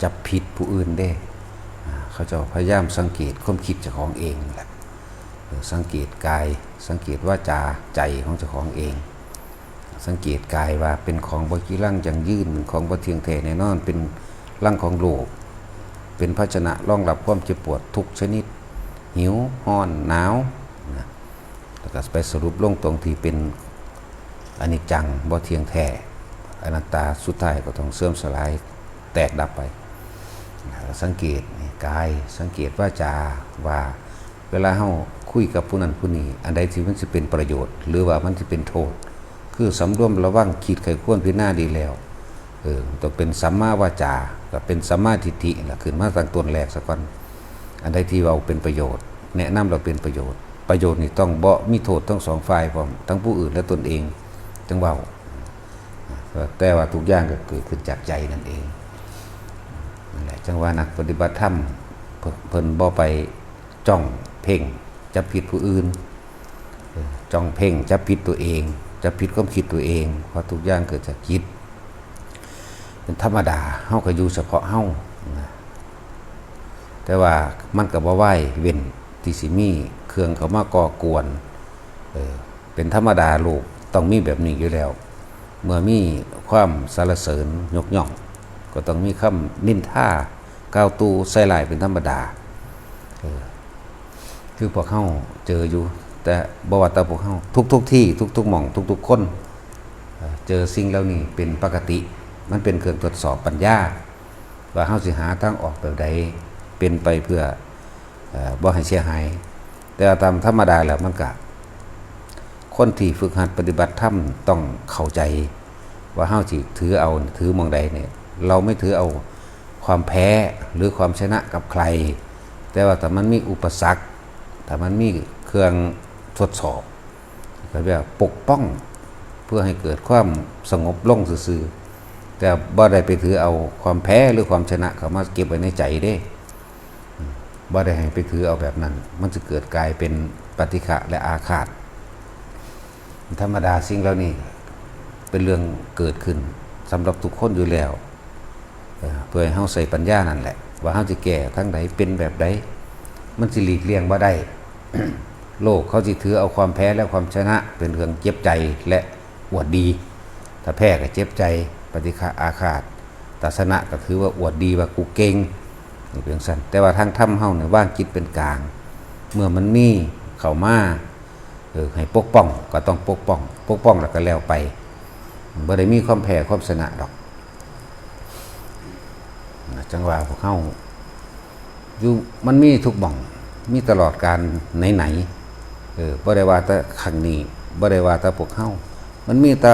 จับผิดผู้อื่นได้เขาจะพยายามสังเกตความคิดเจ้าของเองแหละสังเกตกายสังเกตวาจาใจของเจ้าของเองสังเกตกายว่าเป็นของบ่กี้ร่างอย่างยืนของบ่เที่ยงแท้แน่นอนเป็นร่างของโลกเป็นภาชนะรองรับความเจ็บปวดทุกชนิดหิวร้อนหนาวนะแล้วก็ไปสรุปลงตรงที่เป็นอนิจจังบ่เที่ยงแท้อนัตตาสุดท้ายก็ต้องเสื่อมสลายแตกดับไปสังเกตกายสังเกตวาจาว่าเวลาเฮาคุยกับผู้นั้นผู้นี้อันใดที่มันจะเป็นประโยชน์หรือว่ามันจะเป็นโทษคือสำรวมระวังคิดไขควรพิจารณาดีแล้วต้องเป็นสัมมาวาจาก็เป็นสัมมาทิฏฐิล่ะขึ้นมาตั้งต้นแรกซะก่อนอันใดที่เราเป็นประโยชน์แนะนำเราเป็นประโยชน์ประโยชน์นี่ต้องบ่มีโทษทั้งสองฝ่ายพร้อมทั้งผู้อื่นและตนเองจังเว้าแต่ว่าทุกอย่างก็เกิดขึ้นจากใจนั่นเองนั่นแหละจังว่านักปฏิบัติธรรมเพิ่นบ่ไปจ้องเพ่งจับผิดผู้อื่นจ้องเพ่งจับผิดตัวเองจับผิดความคิดตัวเองเพราะทุกอย่างเกิดจากจิตเป็นธรรมดาเฮาก็อยู่เฉพาะเฮาแต่ว่ามันก็บ่ไหวเว้นที่สิมีเครื่องเข้ามาก่อกวนเป็นธรรมดาโลกต้องมีแบบนี้อยู่แล้วเมื่อมีความสรรเสริญยกย่องก็ต้องมีคำนินทากล่าวตูใส่ร้ายเป็นธรรมดาคือพวกเฮาเจออยู่แต่บ่ว่าแต่พวกเฮาทุกที่ทุกหม่องทุกคนเจอสิ่งเหล่านี้เป็นปกติมันเป็นเครื่องตรวจสอบปัญญาว่าเฮาสิหาทางออกแบบใดเป็นไปเพื่อบ่ให้เสียหายแต่ตามธรรมดาแล้วมันก็คนที่ฝึกหัดปฏิบัติธรรมต้องเข้าใจว่าเฮาสิถือเอาถือมองใดเนี่ยเราไม่ถือเอาความแพ้หรือความชนะกับใครแต่ว่าถ้ามันมีอุปสรรคถ้ามันมีเครื่องทดสอบก็แบบปกป้องเพื่อให้เกิดความสงบลงซื่อๆแต่บ่ได้ไปถือเอาความแพ้หรือความชนะเข้ามาเก็บไว้ในใจเด้บ่ได้ให้ไปถือเอาแบบนั้นมันจะเกิดกลายเป็นปฏิฆะและอาฆาตธรรมดาสิ่งเหล่านี้เป็นเรื่องเกิดขึ้นสำหรับทุกคนอยู่แล้วเพื่อให้เฮาใส่ปัญญานั่นแหละว่าเฮาจะแก้ทั้งใดเป็นแบบใดมันสิหลีกเลี่ยงบ่ได้ โลกเขาสิถือเอาความแพ้และความชนะเป็นเรื่องเจ็บใจและอวดดีถ้าแพ้ก็เจ็บใจปฏิฆะอาฆาตถ้าชนะก็ถือว่าอวดดีว่ากูเก่งนี่เป็นซั่นแต่ว่าทางธรรมเฮาเนี่ยว่างจิตเป็นกลางเมื่อมันมีเข้ามาให้ปกป้องก็ต้องปกป้องแล้วก็แล้วไปบ่ได้มีความแพ้ความชนะดอกจังว่าพวกเฮาอยู่มันมีทุกหม่องมีตลอดการไหนบ่ได้ว่าแต่ครั้งนี้บ่ได้ว่าแต่พวกเฮามันมีแต่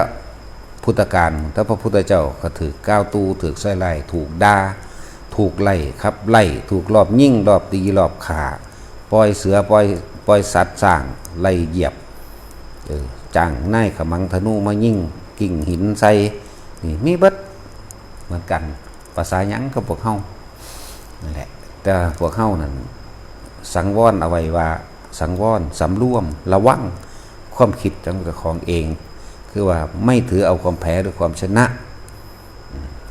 พุทธกาลแต่พระพุทธเจ้าก็ถูกก้าวตูถูกใส่ร้ายถูกด่าถูกไล่ขับไล่ถูกรอบยิงรอบตีรอบฆ่าปล่อยเสือปล่อยสัตว์สร้างไล่เหยียบจ้างนายขมังธนูมายิงกิ่งหินใส่นี่มีเบิดเหมือนกันภาษาหยังกับพวกเฮานั่นแหละแต่พวกเฮานั่นสังวรเอาไว้ว่าสังวรสำรวมระวังความคิดของเองคือว่าไม่ถือเอาความแพ้หรือความชนะ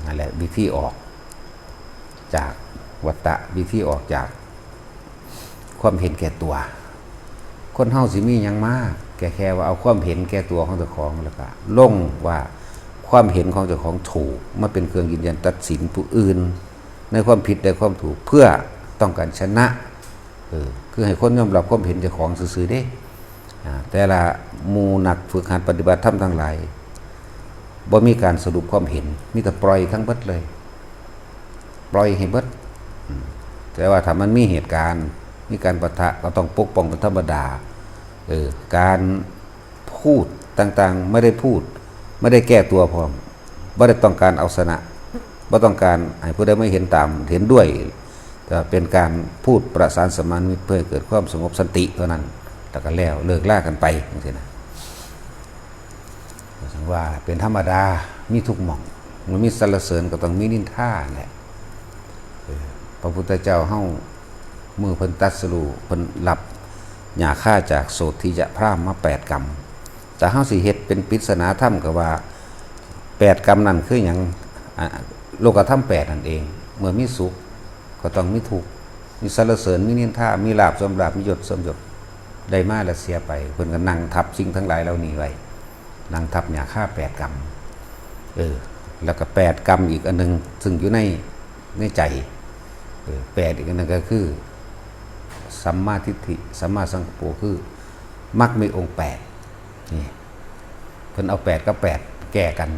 นั่นแหละวิธีออกจากวัฏฏะวิธีออกจากความเห็นแก่ตัวคนเฮาสิมีหยังมากแค่ว่าเอาความเห็นแก่ตัวของเจ้าของแล้วก็ลงว่าความเห็นของเจ้าของถูกมาเป็นเครื่องยืนยันตัดสินผู้อื่นในความผิดในความถูกเพื่อต้องการชนะคือให้คนยอมรับความเห็นเจ้าของซื่อๆเด้แต่ละหมู่นักฝึกหัดปฏิบัติธรรมทั้งหลายบ่มีการสรุปความเห็นมีแต่ปล่อยทั้งเบิดเลยปล่อยให้เบิดแต่ว่าถ้ามันมีเหตุการณ์มีการปะทะก็ต้องปกป้องเป็นธรรมดาการพูดต่างๆไม่ได้พูดไม่ได้แก้ตัวพร้อมไม่ได้ต้องการเอาชนะไม่ต้องการให้ผู้ใดไม่เห็นตามเห็นด้วยแต่เป็นการพูดประสานสมานมิตรเพื่อเกิดความสงบสันติเท่านั้นแต่ก็แล้วเลิกล่ากันไปอย่างนี้นะถึงว่าเป็นธรรมดามีทุกหม่องมันมีสรรเสริญก็ต้องมีนินทาแหละพระพุทธเจ้าเฮามือเพิ่นตัดสรุเพิ่นหลับหย่าฆ่าจากโสทิยะพรามมา8 กรรมแต่เฮาสิเฮ็ดเป็นปริศนาธรรมก็ว่า8 กรรมนั่นคือหยังโลกธรรม8นั่นเอง เมื่อมีสุขก็ต้องมีทุกข์มีสรรเสริญมีนินทามีลาภสมลาภมียศสมยศได้มาแล้วเสียไปเพิ่นก็นั่งทับสิ่งทั้งหลายเหล่านี้ไว้นั่งทับหญ้าฆ่า8 กรรมแล้วก็8 กรรมอีกอันนึงซึ่งอยู่ในใจ8อีกอันนึงก็คือสัมมาทิฏฐิสัมมาสังกัปโปคือมรรคมีองค์8นี่เพิ่นเอา8กับ8แก้กัน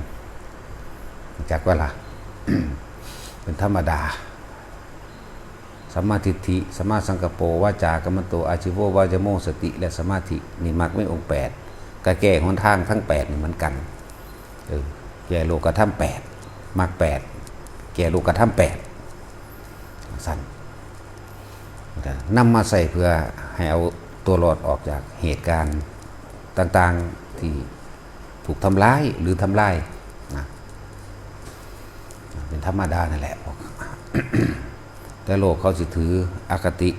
จากว่าล่ะ เป็นธรรมดาสัมมาทิฏฐิสัมมาสังกัปโปวาจากัมมันโตอาชีโววาจโมสติและสมาธินี่มรรคมีองค์8ก็แก้หนทางทั้ง8นี่เหมือนกันแก้โลกธรรม8มรรค8แก้โลกธรรม8สั่นนำมาใส่เพื่อให้เอาตัวรอดออกจากเหตุการณ์ต่างๆที่ถูกทำร้ายหรือทำลายนะเป็นธรรมดานั่นแหละ แต่โลกเขาสิถืออคติ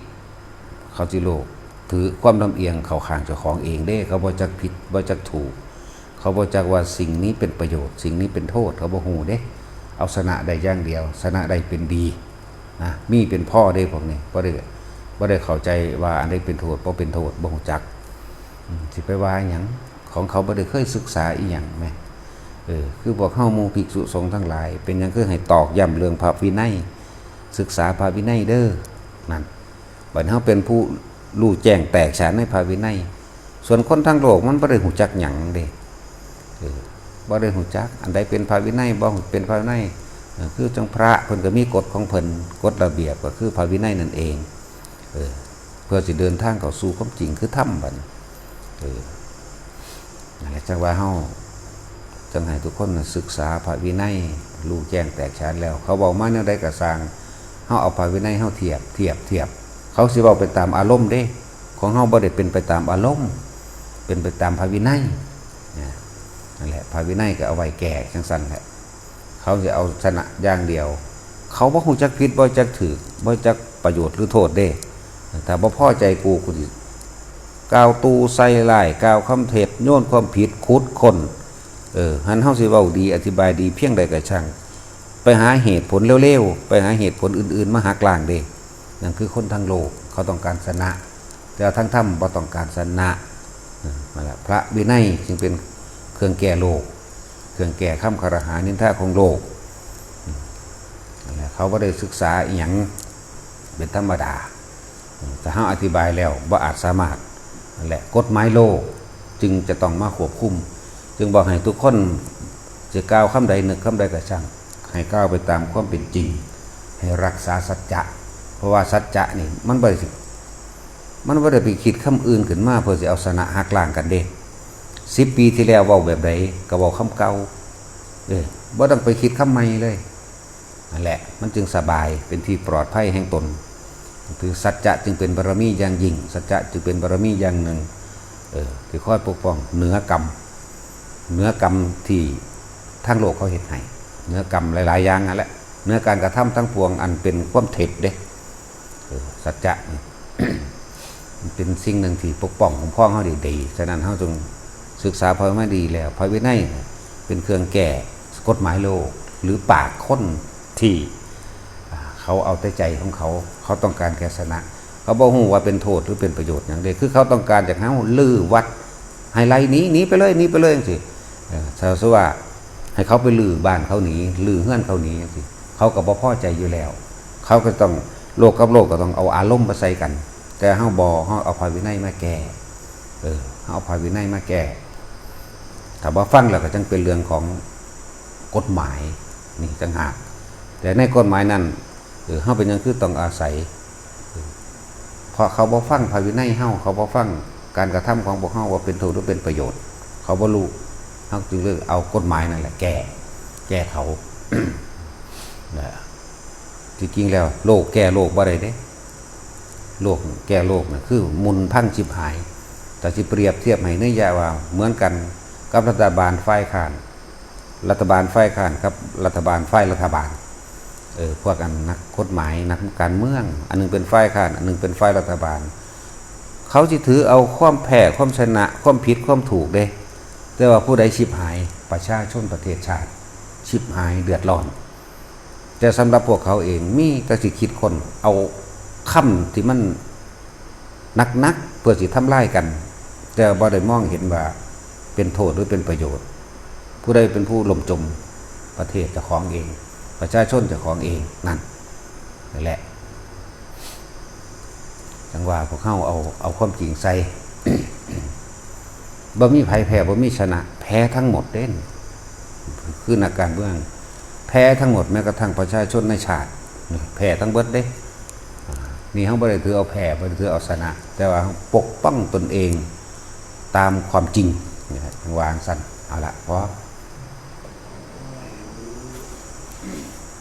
เขาสิโลกถือความลำเอียงเขาข้างเจ้าของเองเด้เขาบ่จักผิดบ่จักถูกเขาบ่จักว่าสิ่งนี้เป็นประโยชน์สิ่งนี้เป็นโทษเขาบ่ฮู้เด้เอาชนะได้อย่างเดียวชนะได้เป็นดีนะมีเป็นพ่อเด้พวกนี้บ่ได้เข้าใจว่าอันใดเป็นโทษบ่เป็นโทษบ่ฮู้จักสิไปว่าหยังของเขาบ่ได้เคยศึกษาอีหยังแม่คือพวกเฮาหมู่ภิกษุสงฆ์ทั้งหลายเป็นหยังคือให้ตอกย้ำเรื่องพระวินัยศึกษาพระวินัยเด้อนั่นบัดเฮาเป็นผู้รู้แจ้งแตกฉานในพระวินัยส่วนคนทั้งโลกมันบ่ได้ฮู้จักหยังเด้บ่ได้ฮู้จักอันใดเป็นพระวินัยบ่เป็นพระวินัยคือจังพระเพิ่นก็มีกฎของเพิ่นกฎระเบียบก็คือพระวินัยนั่นเองเพื่อสิเดินทางเข้าสู่ความจริงคือธรรมบัดนั่นแหละจังว่าเฮาจังให้ทุกคนศึกษาพระวินัยรู้แจ้งแตกฉานแล้วเขาบอกมาแนวใดก็สร้างเฮาเอาพระวินัยเฮาเทียบเขาสิเว้าไปตามอารมณ์เด้ของเฮาบ่ได้เป็นไปตามอารมณ์เป็นไปตามพระวินัยนั่นแหละพระวินัยก็เอาไว้แก้จังซั่นแหละเขาสิเอาชนะอย่างเดียวเขาบ่ฮู้จักผิดบ่จักถูกบ่จักประโยชน์หรือโทษเด้ถ้าบ่พอใจกูสิกล่าวตูใส่ร้ายกล่าวคำเท็จโยนความผิดขุดค้นหันเฮาสิเว้าดีอธิบายดีเพียงใดก็ช่างไปหาเหตุผลเร็วๆไปหาเหตุผลอื่นๆมาหักล้างเด้นั่นคือคนทั้งโลกเขาต้องการชนะแต่ทั้งธรรมบ่ต้องการชนะนั่นแหละพระวินัยจึงเป็นเครื่องแก้โลกเครื่องแก้คำคารหานินทาของโลกนั่นแหละเขาบ่ได้ศึกษาอีหยังเป็นธรรมดาแต่เฮาอธิบายแล้วบ่อาจสามารถนั่นแหละกฎหมายโลกจึงจะต้องมาควบคุมจึงบอกให้ทุกคนจะกล่าวคำใดนึกคำใดก็ช่างให้กล่าวไปตามความเป็นจริงให้รักษาสัจจะเพราะว่าสัจจะนี่มันบ่ได้ไปคิดคำอื่นขึ้นมาเพื่อจะเอาชนะหักล้างกันเด้10 ปีที่แล้วเว้าแบบใดก็เว้าคำเก่าบ่ต้องไปคิดคำใหม่เลยนั่นแหละมันจึงสบายเป็นที่ปลอดภัยแห่งตนคือสัจจะจึงเป็นบารมีอย่างยิ่งสัจจะจึงเป็นบารมีอย่างหนึ่งที่คอยปกป้องเหนือกรรมที่ทั้งโลกเขาเฮ็ดให้เหนือกรรมหลายๆอย่างนั่นแหละเหนือการกระทำทั้งปวงอันเป็นความเท็จเด้สัจจะ มันเป็นสิ่งหนึ่งที่ปกป้องของพ่อเขาดีๆฉะนั้นเขาจงศึกษาพระวินัยดีแล้วพระวินัยเป็นเครื่องแก้กฎหมายโลกหรือปากคนที่เขาเอาแต่ใจของเขาต้องการแก้ชนะเขาบอกว่าเป็นโทษหรือเป็นประโยชน์อย่างใดคือเขาต้องการจากเขาลื้อวัดให้ไล่หนีไปเลยจังซี่ถ้าสมมุติว่าให้เขาไปลื้อบ้านเขาหนีลื้อเฮือนเขาหนีจังซี่เขาก็บ่พอใจอยู่แล้วเขาก็ต้องโลกกับโลกก็ต้องเอาอารมณ์มาใส่กันแต่เฮาเอาพระวินัยมาแก้เอาพระวินัยมาแก้ถ้าบ่ฟังแล้วก็จังเป็นเรื่องของกฎหมายนี่ต่างหากแต่ในกฎหมายนั้นเฮาเป็นหยังคือต้องอาศัยเพราะเขาบ่ฟังพระวินัยเฮาเขาบ่ฟังการกระทำของพวกเฮาว่าเป็นโทษหรือเป็นประโยชน์เขาบ่รู้เฮาจึงเลือกเอากฎหมายนั่นแหละแก้เขา จริงๆแล้วโลกแก้โลกบ่ได้เด้โลกแก้โลกน่ะคือมุนพังชิบหายแต่สิเปรียบเทียบให้ในยะว่าเหมือนกันกับรัฐบาลฝ่ายค้านกับรัฐบาลฝ่ายรัฐบาลพวกอันนักกฎหมายนักการเมืองอันนึงเป็นฝ่ายค้านอันนึงเป็นฝ่ายรัฐบาลเขาสิถือเอาความแพ้ความชนะความผิดความถูกเด้แต่ว่าผู้ใดชิบหายประชาชนประเทศชาติชิบหายเดือดร้อน แต่สำหรับพวกเขาเองมีแต่สิคิดคนเอาคำที่มันนักเพื่อสิทำลายกัน แต่บ่ได้มองเห็นว่าเป็นโทษหรือเป็นประโยชน์ ผู้ใดเป็นผู้ล่มจมประเทศเจ้าของเอง ประชาชนเจ้าของเองนั่นแหละจังว่าพวกเขาเอาความจริงใส่ บ่มีไผแพ้บ่มีชนะแพ้ทั้งหมดเด่นคือนักการเมืองแพ้ทั้งหมดแม้กระทั่งประชาชนในชาติแพ้ทั้งเบิดเด้นี่เขาบ่ได้ถือเอาแพ้บ่ได้ถือเอาชนะ แต่ว่าปกป้องตนเองตามความจริงนี่ครับวางสั้นเอาละเพราะ